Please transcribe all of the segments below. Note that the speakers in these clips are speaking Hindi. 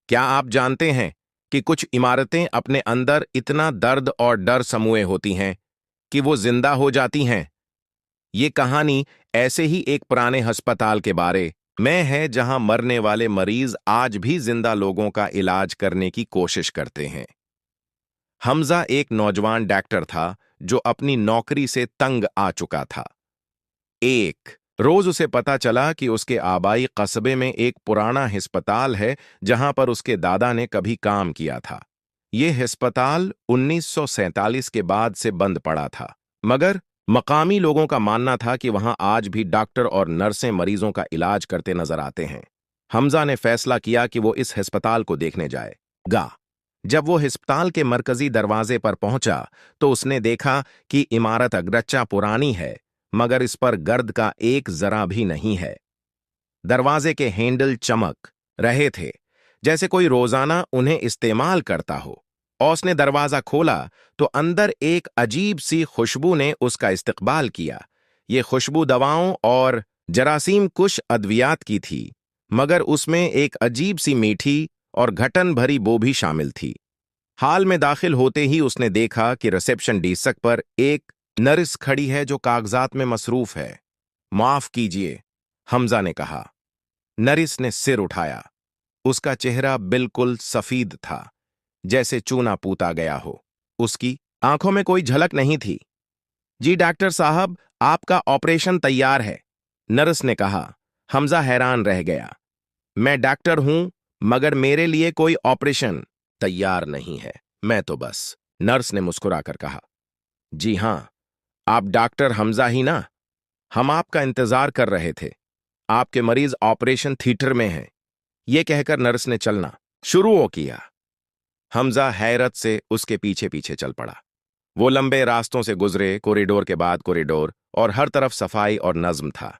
क्या आप जानते हैं कि कुछ इमारतें अपने अंदर इतना दर्द और डर समूए होती हैं कि वो जिंदा हो जाती हैं? ये कहानी ऐसे ही एक पुराने अस्पताल के बारे में है जहां मरने वाले मरीज आज भी जिंदा लोगों का इलाज करने की कोशिश करते हैं। हमजा एक नौजवान डॉक्टर था जो अपनी नौकरी से तंग आ चुका था। एक रोज उसे पता चला कि उसके आबाई कस्बे में एक पुराना अस्पताल है जहां पर उसके दादा ने कभी काम किया था। यह अस्पताल 1947 के बाद से बंद पड़ा था, मगर मकामी लोगों का मानना था कि वहां आज भी डॉक्टर और नर्सें मरीजों का इलाज करते नजर आते हैं। हमजा ने फैसला किया कि वो इस अस्पताल को देखने जाएगा। जब वो अस्पताल के मरकजी दरवाजे पर पहुंचा तो उसने देखा कि इमारत अगरच्चा पुरानी है, मगर इस पर गर्द का एक जरा भी नहीं है। दरवाजे के हैंडल चमक रहे थे जैसे कोई रोजाना उन्हें इस्तेमाल करता हो, और उसने दरवाजा खोला तो अंदर एक अजीब सी खुशबू ने उसका इस्तकबाल किया। ये खुशबू दवाओं और जरासीम कुश अद्वियात की थी, मगर उसमें एक अजीब सी मीठी और घटन भरी बो भी शामिल थी। हाल में दाखिल होते ही उसने देखा कि रिसेप्शन डेस्क पर एक नर्स खड़ी है जो कागजात में मसरूफ है। माफ कीजिए, हमजा ने कहा। नर्स ने सिर उठाया। उसका चेहरा बिल्कुल सफेद था, जैसे चूना पूता गया हो। उसकी आंखों में कोई झलक नहीं थी। जी डॉक्टर साहब, आपका ऑपरेशन तैयार है, नर्स ने कहा। हमजा हैरान रह गया। मैं डॉक्टर हूं, मगर मेरे लिए कोई ऑपरेशन तैयार नहीं है। मैं तो बस, नर्स ने मुस्कुराकर कहा। जी हां, आप डॉक्टर हमजा ही ना? हम आपका इंतजार कर रहे थे। आपके मरीज ऑपरेशन थिएटर में हैं। यह कहकर नर्स ने चलना शुरू किया। हमजा हैरत से उसके पीछे पीछे चल पड़ा। वो लंबे रास्तों से गुजरे, कॉरिडोर के बाद कॉरिडोर, और हर तरफ सफाई और नज्म था।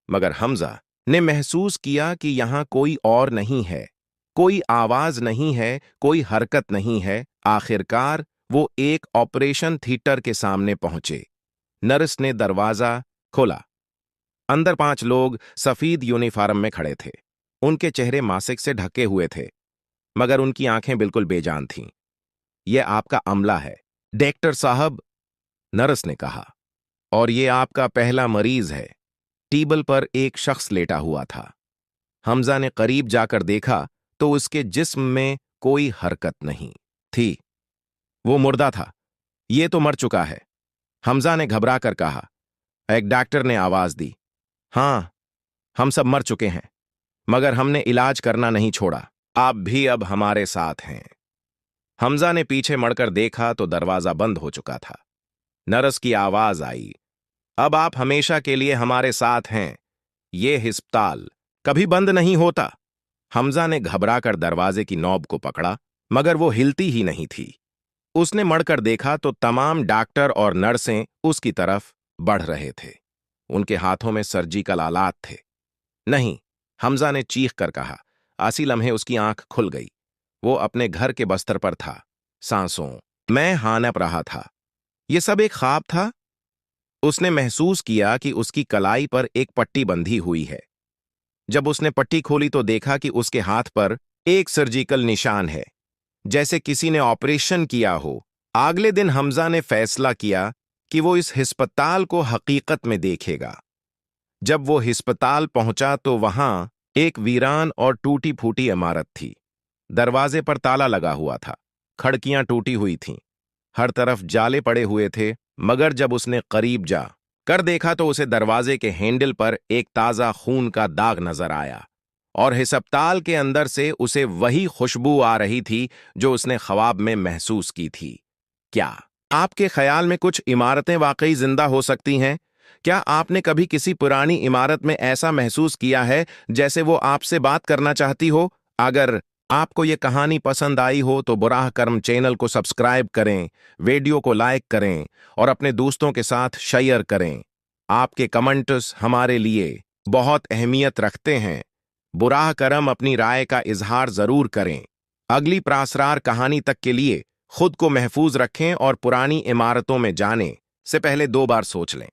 मगर हमजा ने महसूस किया कि यहां कोई और नहीं है। कोई आवाज नहीं है, कोई हरकत नहीं है। आखिरकार वो एक ऑपरेशन थिएटर के सामने पहुंचे। नर्स ने दरवाजा खोला। अंदर 5 लोग सफेद यूनिफॉर्म में खड़े थे। उनके चेहरे मास्क से ढके हुए थे, मगर उनकी आंखें बिल्कुल बेजान थीं। यह आपका अमला है, डॉक्टर साहब, नर्स ने कहा। और ये आपका पहला मरीज है। टेबल पर एक शख्स लेटा हुआ था। हमजा ने करीब जाकर देखा तो उसके जिस्म में कोई हरकत नहीं थी। वो मुर्दा था। ये तो मर चुका है, हमजा ने घबरा कर कहा। एक डॉक्टर ने आवाज दी। हां, हम सब मर चुके हैं, मगर हमने इलाज करना नहीं छोड़ा। आप भी अब हमारे साथ हैं। हमजा ने पीछे मुड़कर देखा तो दरवाजा बंद हो चुका था। नर्स की आवाज आई। अब आप हमेशा के लिए हमारे साथ हैं। ये अस्पताल कभी बंद नहीं होता। हमजा ने घबराकर दरवाजे की नॉब को पकड़ा, मगर वो हिलती ही नहीं थी। उसने मुड़कर देखा तो तमाम डॉक्टर और नर्सें उसकी तरफ बढ़ रहे थे। उनके हाथों में सर्जिकल आलात थे। नहीं, हमजा ने चीख कर कहा। आसी लम्हे उसकी आंख खुल गई। वो अपने घर के बस्तर पर था, सांसों में हानप रहा था। ये सब एक ख्वाब था? उसने महसूस किया कि उसकी कलाई पर एक पट्टी बंधी हुई है। जब उसने पट्टी खोली तो देखा कि उसके हाथ पर एक सर्जिकल निशान है, जैसे किसी ने ऑपरेशन किया हो। अगले दिन हमजा ने फैसला किया कि वो इस अस्पताल को हकीकत में देखेगा। जब वो अस्पताल पहुंचा तो वहां एक वीरान और टूटी फूटी इमारत थी। दरवाजे पर ताला लगा हुआ था, खिड़कियां टूटी हुई थीं, हर तरफ जाले पड़े हुए थे। मगर जब उसने करीब जा कर देखा तो उसे दरवाजे के हैंडल पर एक ताजा खून का दाग नजर आया, और अस्पताल के अंदर से उसे वही खुशबू आ रही थी जो उसने ख्वाब में महसूस की थी। क्या आपके ख्याल में कुछ इमारतें वाकई जिंदा हो सकती हैं? क्या आपने कभी किसी पुरानी इमारत में ऐसा महसूस किया है जैसे वो आपसे बात करना चाहती हो? अगर आपको ये कहानी पसंद आई हो तो बुराह कर्म चैनल को सब्सक्राइब करें, वीडियो को लाइक करें और अपने दोस्तों के साथ शेयर करें। आपके कमेंट्स हमारे लिए बहुत अहमियत रखते हैं। बुराह कर्म अपनी राय का इजहार जरूर करें। अगली प्रासरार कहानी तक के लिए खुद को महफूज रखें और पुरानी इमारतों में जाने से पहले 2 बार सोच लें।